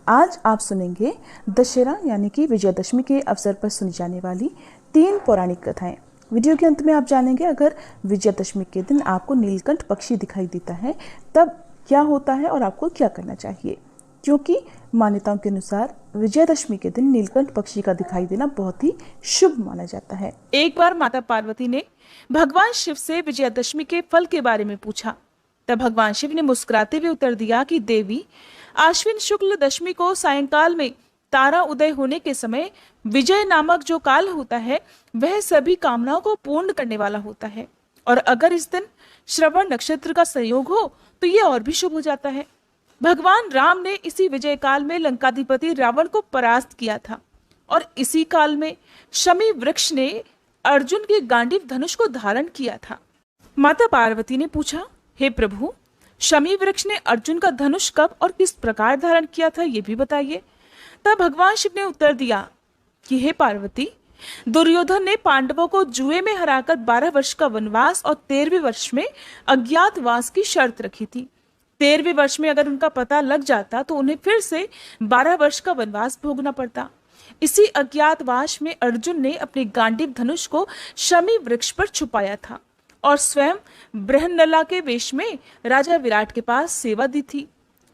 आज आप सुनेंगे दशहरा यानी कि विजयदशमी के अवसर पर सुनी जाने वाली 3 पौराणिक कथाएं। वीडियो के अंत में आप जानेंगे अगर विजयदशमी के दिन आपको नीलकंठ पक्षी दिखाई देता है तब क्या होता है और आपको क्या करना चाहिए, क्योंकि मान्यताओं के अनुसार विजयदशमी के दिन नीलकंठ पक्षी का दिखाई देना बहुत ही शुभ माना जाता है। एक बार माता पार्वती ने भगवान शिव से विजयदशमी के फल के बारे में पूछा। तब भगवान शिव ने मुस्कुराते हुए उत्तर दिया कि देवी, आश्विन शुक्ल दशमी को सायंकाल में तारा उदय होने के समय विजय नामक जो काल होता है वह सभी कामनाओं को पूर्ण करने वाला होता है, और अगर इस दिन श्रवण नक्षत्र का संयोग हो तो ये और भी शुभ हो जाता है। भगवान राम ने इसी विजय काल में लंकाधिपति रावण को परास्त किया था, और इसी काल में शमी वृक्ष ने अर्जुन के गांडीव धनुष को धारण किया था। माता पार्वती ने पूछा, हे प्रभु, शमी वृक्ष ने अर्जुन का धनुष कब और किस प्रकार धारण किया था, ये भी बताइए। तब भगवान शिव ने उत्तर दिया कि हे पार्वती, दुर्योधन ने पांडवों को जुए में हराकर 12 वर्ष का वनवास और 13वें वर्ष में अज्ञातवास की शर्त रखी थी। 13वें वर्ष में अगर उनका पता लग जाता तो उन्हें फिर से 12 वर्ष का वनवास भोगना पड़ता। इसी अज्ञातवास में अर्जुन ने अपने गांडीव धनुष को शमी वृक्ष पर छुपाया था और स्वयं बृहन्नला के वेश में राजा विराट के पास सेवा दी थी।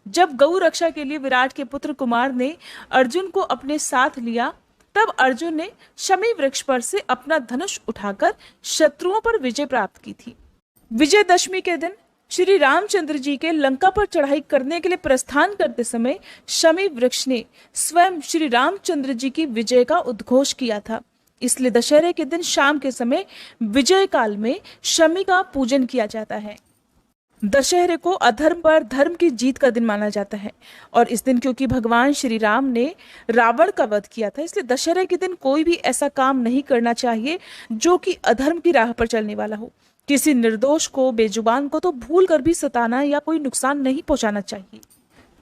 जब गौ रक्षा के लिए विराट के पुत्र कुमार ने अर्जुन को अपने साथ लिया तब अर्जुन ने शमी वृक्ष पर से अपना धनुष उठाकर शत्रुओं पर विजय प्राप्त की थी। विजयदशमी के दिन श्री रामचंद्र जी के लंका पर चढ़ाई करने के लिए प्रस्थान करते समय शमी वृक्ष ने स्वयं श्री रामचंद्र जी की विजय का उद्घोष किया था। इसलिए दशहरे के दिन शाम के समय विजय काल में शमी का पूजन किया जाता है। दशहरे को अधर्म पर धर्म की जीत का दिन माना जाता है, और इस दिन क्योंकि भगवान श्री राम ने रावण का वध किया था, इसलिए दशहरे के दिन कोई भी ऐसा काम नहीं करना चाहिए जो कि अधर्म की राह पर चलने वाला हो। किसी निर्दोष को, बेजुबान को तो भूल कर भी सताना या कोई नुकसान नहीं पहुंचाना चाहिए।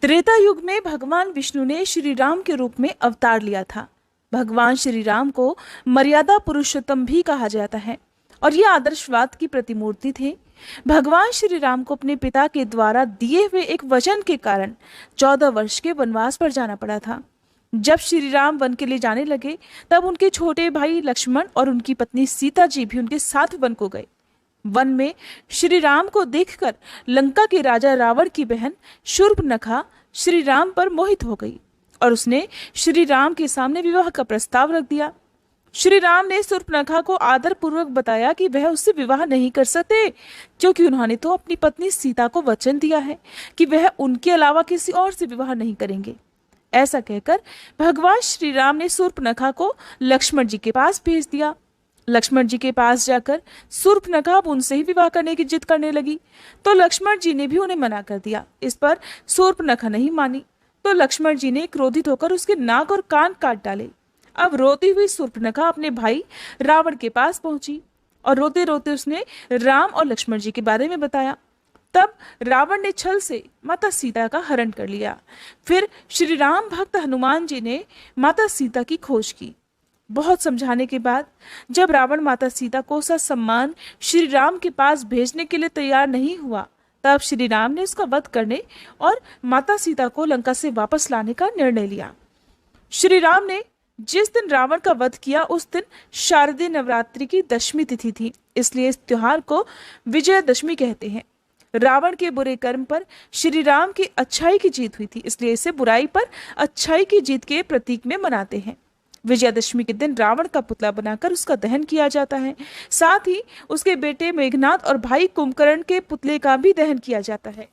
त्रेता युग में भगवान विष्णु ने श्री राम के रूप में अवतार लिया था। भगवान श्री राम को मर्यादा पुरुषोत्तम भी कहा जाता है, और ये आदर्शवाद की प्रतिमूर्ति थे। भगवान श्री राम को अपने पिता के द्वारा दिए हुए एक वचन के कारण 14 वर्ष के वनवास पर जाना पड़ा था। जब श्री राम वन के लिए जाने लगे तब उनके छोटे भाई लक्ष्मण और उनकी पत्नी सीता जी भी उनके साथ वन को गए। वन में श्री राम को देखकर लंका के राजा रावण की बहन शूर्पणखा श्री राम पर मोहित हो गई और उसने श्री राम के सामने विवाह का प्रस्ताव रख दिया। श्री राम ने शूर्पणखा को आदर पूर्वक बताया कि वह उससे विवाह नहीं कर सकते, क्योंकि उन्होंने तो अपनी पत्नी सीता को वचन दिया है कि वह उनके अलावा किसी और से विवाह नहीं करेंगे। ऐसा कहकर भगवान श्री राम ने शूर्पणखा को लक्ष्मण जी के पास भेज दिया। लक्ष्मण जी के पास जाकर शूर्पणखा उनसे ही विवाह करने की जिद करने लगी, तो लक्ष्मण जी ने भी उन्हें मना कर दिया। इस पर शूर्पणखा नहीं मानी, तो लक्ष्मण जी ने क्रोधित होकर उसके नाक और कान काट डाले। अब रोती हुई शूर्पणखा अपने भाई रावण के पास पहुंची और रोते रोते उसने राम और लक्ष्मण जी के बारे में बताया। तब रावण ने छल से माता सीता का हरण कर लिया। फिर श्री राम भक्त हनुमान जी ने माता सीता की खोज की। बहुत समझाने के बाद जब रावण माता सीता को ससम्मान श्री राम के पास भेजने के लिए तैयार नहीं हुआ, तब श्री राम ने उसका वध करने और माता सीता को लंका से वापस लाने का निर्णय लिया। श्री राम ने जिस दिन रावण का वध किया उस दिन शारदीय नवरात्रि की दशमी तिथि थी, इसलिए इस त्योहार को विजयदशमी कहते हैं। रावण के बुरे कर्म पर श्री राम की अच्छाई की जीत हुई थी, इसलिए इसे बुराई पर अच्छाई की जीत के प्रतीक में मनाते हैं। विजयदशमी के दिन रावण का पुतला बनाकर उसका दहन किया जाता है। साथ ही उसके बेटे मेघनाद और भाई कुंभकर्ण के पुतले का भी दहन किया जाता है।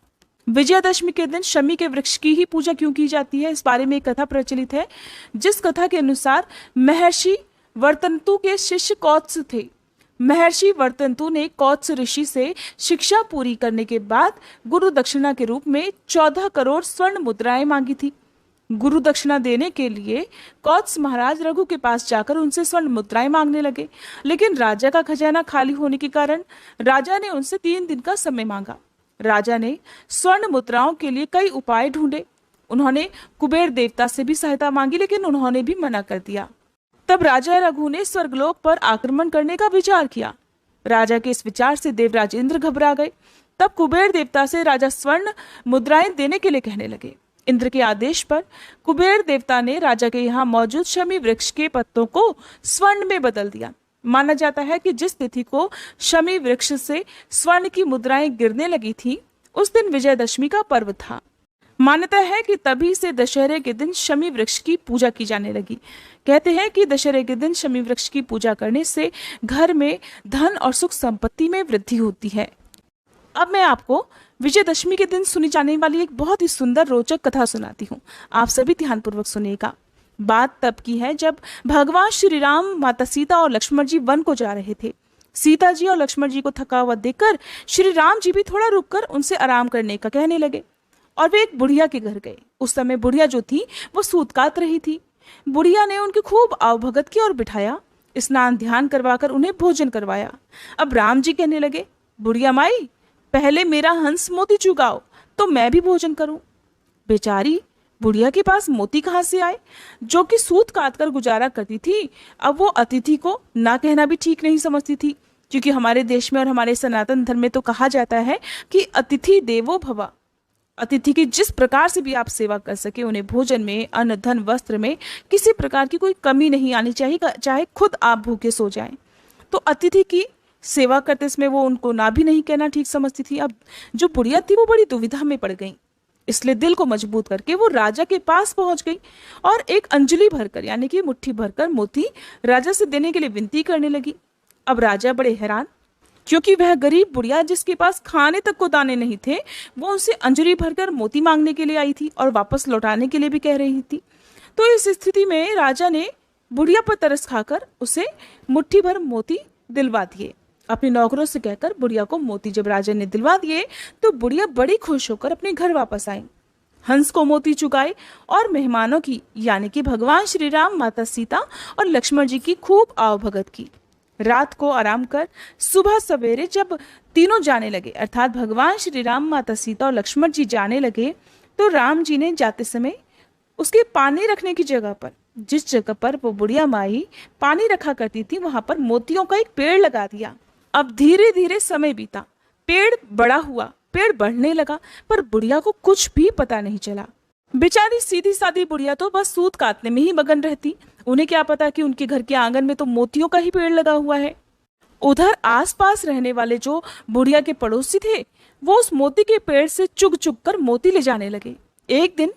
विजयदशमी के दिन शमी के वृक्ष की ही पूजा क्यों की जाती है, इस बारे में एक कथा प्रचलित है, जिस कथा के अनुसार महर्षि वर्तंतु के शिष्य कौत्स थे। महर्षि वर्तंतु ने कौत्स ऋषि से शिक्षा पूरी करने के बाद गुरु दक्षिणा के रूप में 14 करोड़ स्वर्ण मुद्राएं मांगी थी। गुरु दक्षिणा देने के लिए कौत्स महाराज रघु के पास जाकर उनसे स्वर्ण मुद्राएं मांगने लगे, लेकिन राजा का खजाना खाली होने के कारण राजा ने उनसे 3 दिन का समय मांगा। राजा ने स्वर्ण मुद्राओं के लिए कई उपाय ढूंढे। उन्होंने कुबेर देवता से भी सहायता मांगी, लेकिन उन्होंने भी मना कर दिया। तब राजा रघु ने स्वर्गलोक पर आक्रमण करने का विचार किया। राजा के इस विचार से देवराज इंद्र घबरा गए। तब कुबेर देवता से राजा स्वर्ण मुद्राएं देने के लिए कहने लगे। इंद्र के आदेश पर कुबेर देवता ने राजा के यहाँ मौजूद शमी वृक्ष के पत्तों को स्वर्ण में बदल दिया। माना जाता है कि जिस तिथि को शमी वृक्ष से स्वर्ण की मुद्राएं गिरने लगी थी, उस दिन विजयदशमी का पर्व था। मान्यता है कि तभी से दशहरे के दिन शमी वृक्ष की पूजा की जाने लगी। कहते हैं कि दशहरे के दिन शमी वृक्ष की पूजा करने से घर में धन और सुख संपत्ति में वृद्धि होती है। अब मैं आपको विजयदशमी के दिन सुनी जाने वाली एक बहुत ही सुंदर रोचक कथा सुनाती हूँ। आप सभी ध्यानपूर्वक सुनिएगा। बात तब की है जब भगवान श्री राम, माता सीता और लक्ष्मण जी वन को जा रहे थे। सीता जी और लक्ष्मण जी को थका हुआ देखकर श्री राम जी भी थोड़ा रुककर उनसे आराम करने का कहने लगे और वे एक बुढ़िया के घर गए। उस समय बुढ़िया जो थी वो सूत कात रही थी। बुढ़िया ने उनकी खूब आवभगत की और बिठाया, स्नान ध्यान करवाकर उन्हें भोजन करवाया। अब राम जी कहने लगे, बुढ़िया माई, पहले मेरा हंस मोती चुगाओ तो मैं भी भोजन करूं। बेचारी बुढ़िया के पास मोती कहाँ से आए, जो कि सूत काट कर गुजारा करती थी। अब वो अतिथि को ना कहना भी ठीक नहीं समझती थी, क्योंकि हमारे देश में और हमारे सनातन धर्म में तो कहा जाता है कि अतिथि देवो भव। अतिथि की जिस प्रकार से भी आप सेवा कर सके, उन्हें भोजन में, अन्न, धन, वस्त्र में किसी प्रकार की कोई कमी नहीं आनी चाहिए, चाहे खुद आप भूखे सो जाएं। तो अतिथि की सेवा करते समय वो उनको ना भी नहीं कहना ठीक समझती थी। अब जो बुढ़िया थी वो बड़ी दुविधा में पड़ गई, इसलिए दिल को मजबूत करके वो राजा के पास पहुंच गई और एक अंजलि भरकर, यानी कि मुट्ठी भरकर मोती राजा से देने के लिए विनती करने लगी। अब राजा बड़े हैरान, क्योंकि वह गरीब बुढ़िया जिसके पास खाने तक को दाने नहीं थे, वो उनसे अंजलि भरकर मोती मांगने के लिए आई थी और वापस लौटाने के लिए भी कह रही थी। तो इस स्थिति में राजा ने बुढ़िया पर तरस खाकर उसे मुट्ठी भर मोती दिलवा दिए। अपने नौकरों से कहकर बुढ़िया को मोती जब राजा ने दिलवा दिए तो बुढ़िया बड़ी खुश होकर अपने घर वापस आई। हंस को मोती चुगाए और मेहमानों की, यानी कि भगवान श्री राम, माता सीता और लक्ष्मण जी की खूब आवभगत की। रात को आराम कर सुबह सवेरे जब तीनों जाने लगे, अर्थात भगवान श्री राम, माता सीता और लक्ष्मण जी जाने लगे, तो राम जी ने जाते समय उसके पानी रखने की जगह पर, जिस जगह पर वो बुढ़िया माई पानी रखा करती थी, वहां पर मोतियों का एक पेड़ लगा दिया। अब धीरे धीरे समय बीता, पेड़ बड़ा हुआ, पेड़ बढ़ने लगा, पर बुढ़िया को कुछ भी पता नहीं चला। बेचारी सीधी सादी बुढ़िया तो बस सूत काटने में ही मगन रहती। उन्हें क्या पता कि उनके घर के आंगन में तो मोतियों का ही पेड़ लगा हुआ है। उधर आसपास रहने वाले जो बुढ़िया के पड़ोसी थे, वो उस मोती के पेड़ से चुग चुग कर मोती ले जाने लगे। एक दिन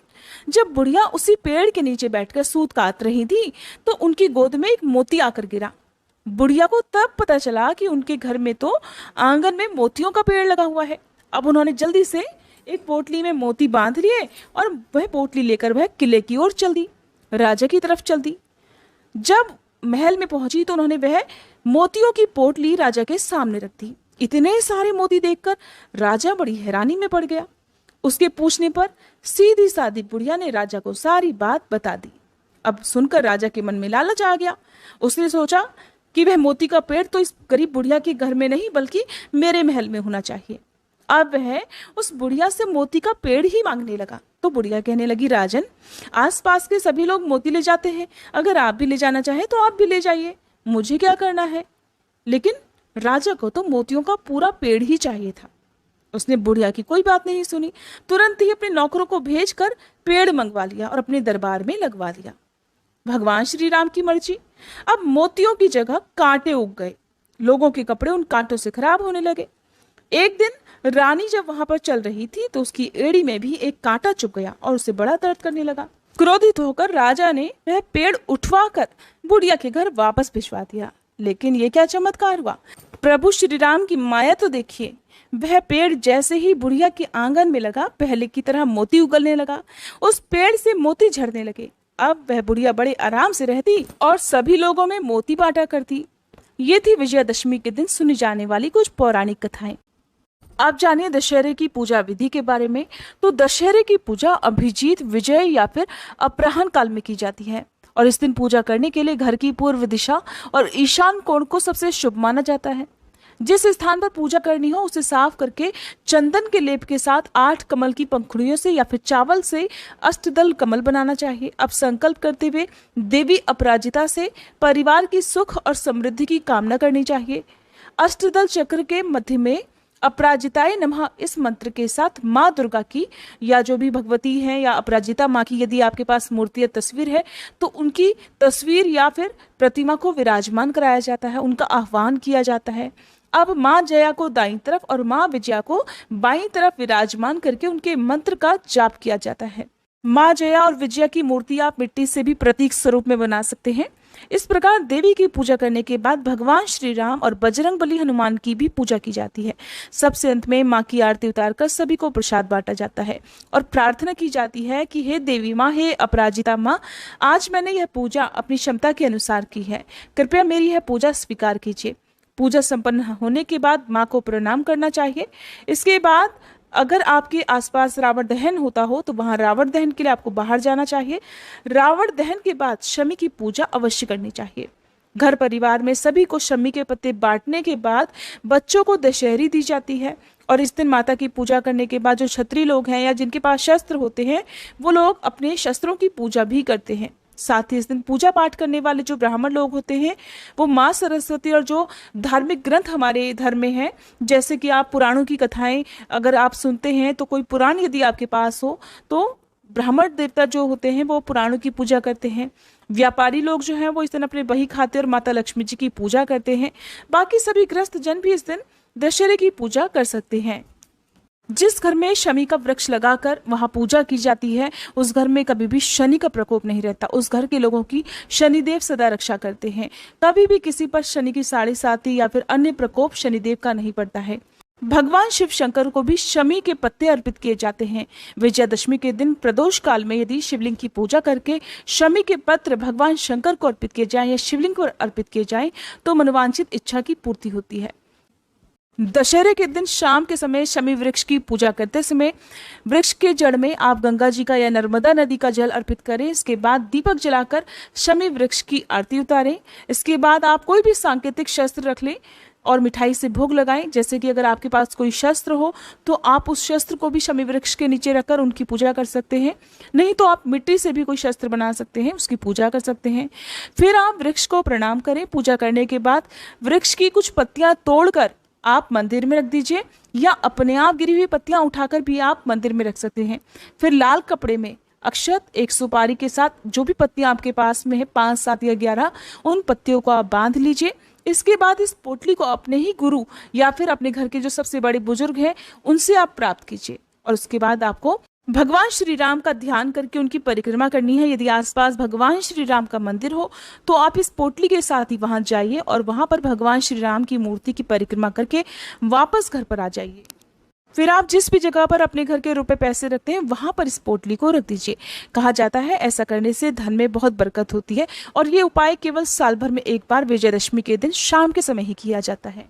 जब बुढ़िया उसी पेड़ के नीचे बैठकर सूत काट रही थी, तो उनकी गोद में एक मोती आकर गिरा। बुढ़िया को तब पता चला कि उनके घर में तो आंगन में मोतियों का पेड़ लगा हुआ है। अब उन्होंने जल्दी से एक पोटली में मोती बांध लिए और वह पोटली लेकर वह किले की ओर चल दी, राजा की तरफ चल दी। जब महल में पहुंची तो उन्होंने वह मोतियों की पोटली राजा के सामने रख दी। इतने सारे मोती देखकर राजा बड़ी हैरानी में पड़ गया। उसके पूछने पर सीधी सादी बुढ़िया ने राजा को सारी बात बता दी। अब सुनकर राजा के मन में लालच आ गया। उसने सोचा कि वह मोती का पेड़ तो इस गरीब बुढ़िया के घर में नहीं बल्कि मेरे महल में होना चाहिए। अब वह उस बुढ़िया से मोती का पेड़ ही मांगने लगा। तो बुढ़िया कहने लगी, राजन, आसपास के सभी लोग मोती ले जाते हैं, अगर आप भी ले जाना चाहें तो आप भी ले जाइए, मुझे क्या करना है। लेकिन राजा को तो मोतियों का पूरा पेड़ ही चाहिए था। उसने बुढ़िया की कोई बात नहीं सुनी, तुरंत ही अपने नौकरों को भेजकर पेड़ मंगवा लिया और अपने दरबार में लगवा लिया। भगवान श्री राम की मर्जी। अब मोतियों की जगह कांटे उग गए। लोगों के कपड़े उन कांटों से खराब होने लगे। एक दिन रानी जब वहां पर चल रही थी तो उसकी एड़ी में भी एक कांटा चुभ गया और उसे बड़ा दर्द करने लगा। क्रोधित होकर राजा ने वह पेड़ उठवाकर बुढ़िया के घर वापस भिजवा दिया। लेकिन ये क्या चमत्कार हुआ, प्रभु श्री राम की माया तो देखिए। वह पेड़ जैसे ही बुढ़िया के आंगन में लगा, पहले की तरह मोती उगलने लगा, उस पेड़ से मोती झड़ने लगे। अब वह बुढ़िया बड़े आराम से रहती और सभी लोगों में मोती बांटा करती। ये थी विजयादशमी के दिन सुनी जाने वाली कुछ पौराणिक कथाएं। आप जानिए दशहरे की पूजा विधि के बारे में। तो दशहरे की पूजा अभिजीत, विजय या फिर अपराह्न काल में की जाती है और इस दिन पूजा करने के लिए घर की पूर्व दिशा और ईशान कोण को सबसे शुभ माना जाता है। जिस स्थान पर पूजा करनी हो उसे साफ करके चंदन के लेप के साथ 8 कमल की पंखुड़ियों से या फिर चावल से अष्टदल कमल बनाना चाहिए। अब संकल्प करते हुए देवी अपराजिता से परिवार की सुख और समृद्धि की कामना करनी चाहिए। अष्टदल चक्र के मध्य में अपराजिताय नमः इस मंत्र के साथ माँ दुर्गा की या जो भी भगवती है या अपराजिता माँ की यदि आपके पास मूर्ति या तस्वीर है तो उनकी तस्वीर या फिर प्रतिमा को विराजमान कराया जाता है, उनका आह्वान किया जाता है। अब माँ जया को दाईं तरफ और माँ विजया को बाईं तरफ विराजमान करके उनके मंत्र का जाप किया जाता है। माँ जया और विजया की मूर्ति आप मिट्टी से भी प्रतीक स्वरूप में बना सकते हैं। इस प्रकार देवी की पूजा करने के बाद भगवान श्री राम और बजरंगबली हनुमान की भी पूजा की जाती है। सबसे अंत में माँ की आरती उतारकर सभी को प्रसाद बांटा जाता है और प्रार्थना की जाती है कि हे देवी माँ, हे अपराजिता माँ, आज मैंने यह पूजा अपनी क्षमता के अनुसार की है, कृपया मेरी यह पूजा स्वीकार कीजिए। पूजा संपन्न होने के बाद माँ को प्रणाम करना चाहिए। इसके बाद अगर आपके आसपास रावण दहन होता हो तो वहां रावण दहन के लिए आपको बाहर जाना चाहिए। रावण दहन के बाद शमी की पूजा अवश्य करनी चाहिए। घर परिवार में सभी को शमी के पत्ते बांटने के बाद बच्चों को दशहरी दी जाती है और इस दिन माता की पूजा करने के बाद जो क्षत्रिय लोग हैं या जिनके पास शस्त्र होते हैं वो लोग अपने शस्त्रों की पूजा भी करते हैं। साथ ही इस दिन पूजा पाठ करने वाले जो ब्राह्मण लोग होते हैं वो माँ सरस्वती और जो धार्मिक ग्रंथ हमारे धर्म में हैं, जैसे कि आप पुराणों की कथाएं अगर आप सुनते हैं तो कोई पुराण यदि आपके पास हो तो ब्राह्मण देवता जो होते हैं वो पुराणों की पूजा करते हैं। व्यापारी लोग जो हैं वो इस दिन अपने बही खाते और माता लक्ष्मी जी की पूजा करते हैं। बाकी सभी गृहस्थ जन भी इस दिन दशहरे की पूजा कर सकते हैं। जिस घर में शमी का वृक्ष लगाकर वहां पूजा की जाती है उस घर में कभी भी शनि का प्रकोप नहीं रहता। उस घर के लोगों की शनिदेव सदा रक्षा करते हैं। कभी भी किसी पर शनि की साढ़े साती या फिर अन्य प्रकोप शनिदेव का नहीं पड़ता है। भगवान शिव शंकर को भी शमी के पत्ते अर्पित किए जाते हैं। विजयादशमी के दिन प्रदोष काल में यदि शिवलिंग की पूजा करके शमी के पत्र भगवान शंकर को अर्पित किए जाएं या शिवलिंग को अर्पित किए जाएं तो मनोवांछित इच्छा की पूर्ति होती है। दशहरे के दिन शाम के समय शमी वृक्ष की पूजा करते समय वृक्ष के जड़ में आप गंगा जी का या नर्मदा नदी का जल अर्पित करें। इसके बाद दीपक जलाकर शमी वृक्ष की आरती उतारें। इसके बाद आप कोई भी सांकेतिक शस्त्र रख लें और मिठाई से भोग लगाएं। जैसे कि अगर आपके पास कोई शस्त्र हो तो आप उस शस्त्र को भी शमी वृक्ष के नीचे रखकर उनकी पूजा कर सकते हैं। नहीं तो आप मिट्टी से भी कोई शस्त्र बना सकते हैं, उसकी पूजा कर सकते हैं। फिर आप वृक्ष को प्रणाम करें। पूजा करने के बाद वृक्ष की कुछ पत्तियां तोड़कर आप मंदिर में रख दीजिए या अपने आप गिरी हुई पत्तियां उठाकर भी आप मंदिर में रख सकते हैं। फिर लाल कपड़े में अक्षत, एक सुपारी के साथ जो भी पत्तियां आपके पास में है 5, 7 या 11 उन पत्तियों को आप बांध लीजिए। इसके बाद इस पोटली को अपने ही गुरु या फिर अपने घर के जो सबसे बड़े बुजुर्ग हैं उनसे आप प्राप्त कीजिए और उसके बाद आपको भगवान श्री राम का ध्यान करके उनकी परिक्रमा करनी है। यदि आसपास भगवान श्री राम का मंदिर हो तो आप इस पोटली के साथ ही वहां जाइए और वहां पर भगवान श्री राम की मूर्ति की परिक्रमा करके वापस घर पर आ जाइए। फिर आप जिस भी जगह पर अपने घर के रुपए पैसे रखते हैं वहां पर इस पोटली को रख दीजिए। कहा जाता है ऐसा करने से धन में बहुत बरकत होती है और ये उपाय केवल साल भर में एक बार विजयादशमी के दिन शाम के समय ही किया जाता है।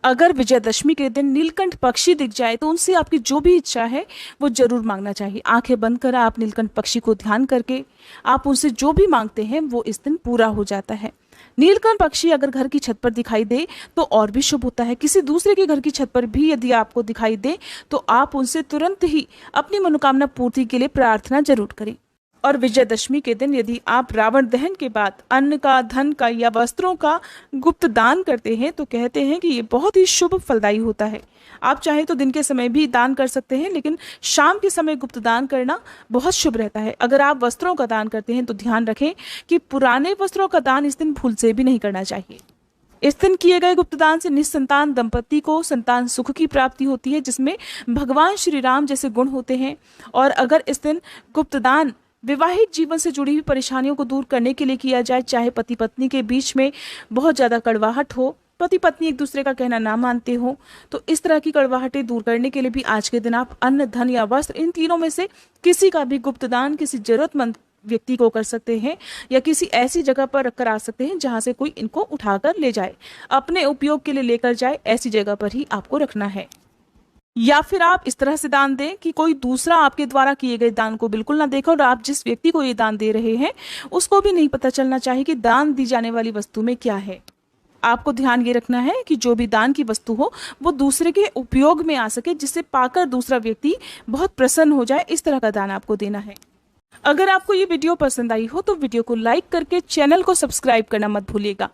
अगर विजयादशमी के दिन नीलकंठ पक्षी दिख जाए तो उनसे आपकी जो भी इच्छा है वो जरूर मांगना चाहिए। आंखें बंद कर आप नीलकंठ पक्षी को ध्यान करके आप उनसे जो भी मांगते हैं वो इस दिन पूरा हो जाता है। नीलकंठ पक्षी अगर घर की छत पर दिखाई दे तो और भी शुभ होता है। किसी दूसरे के घर की छत पर भी यदि आपको दिखाई दे तो आप उनसे तुरंत ही अपनी मनोकामना पूर्ति के लिए प्रार्थना जरूर करें। और विजयादशमी के दिन यदि आप रावण दहन के बाद अन्न का, धन का या वस्त्रों का गुप्त दान करते हैं तो कहते हैं कि ये बहुत ही शुभ फलदायी होता है। आप चाहे तो दिन के समय भी दान कर सकते हैं लेकिन शाम के समय गुप्त दान करना बहुत शुभ रहता है। अगर आप वस्त्रों का दान करते हैं तो ध्यान रखें कि पुराने वस्त्रों का दान इस दिन भूल से भी नहीं करना चाहिए। इस दिन किए गए गुप्तदान से निसंतान दंपति को संतान सुख की प्राप्ति होती है जिसमें भगवान श्री राम जैसे गुण होते हैं। और अगर इस दिन गुप्तदान वैवाहिक जीवन से जुड़ी हुई परेशानियों को दूर करने के लिए किया जाए, चाहे पति पत्नी के बीच में बहुत ज़्यादा कड़वाहट हो, पति पत्नी एक दूसरे का कहना ना मानते हो, तो इस तरह की कड़वाहटें दूर करने के लिए भी आज के दिन आप अन्न, धन या वस्त्र इन तीनों में से किसी का भी गुप्तदान किसी जरूरतमंद व्यक्ति को कर सकते हैं या किसी ऐसी जगह पर रखकर आ सकते हैं जहां से कोई इनको उठाकर ले जाए, अपने उपयोग के लिए लेकर जाए, ऐसी जगह पर ही आपको रखना है। या फिर आप इस तरह से दान दें कि कोई दूसरा आपके द्वारा किए गए दान को बिल्कुल ना देखे और आप जिस व्यक्ति को ये दान दे रहे हैं उसको भी नहीं पता चलना चाहिए कि दान दी जाने वाली वस्तु में क्या है। आपको ध्यान ये रखना है कि जो भी दान की वस्तु हो वो दूसरे के उपयोग में आ सके, जिससे पाकर दूसरा व्यक्ति बहुत प्रसन्न हो जाए, इस तरह का दान आपको देना है। अगर आपको ये वीडियो पसंद आई हो तो वीडियो को लाइक करके चैनल को सब्सक्राइब करना मत भूलिएगा।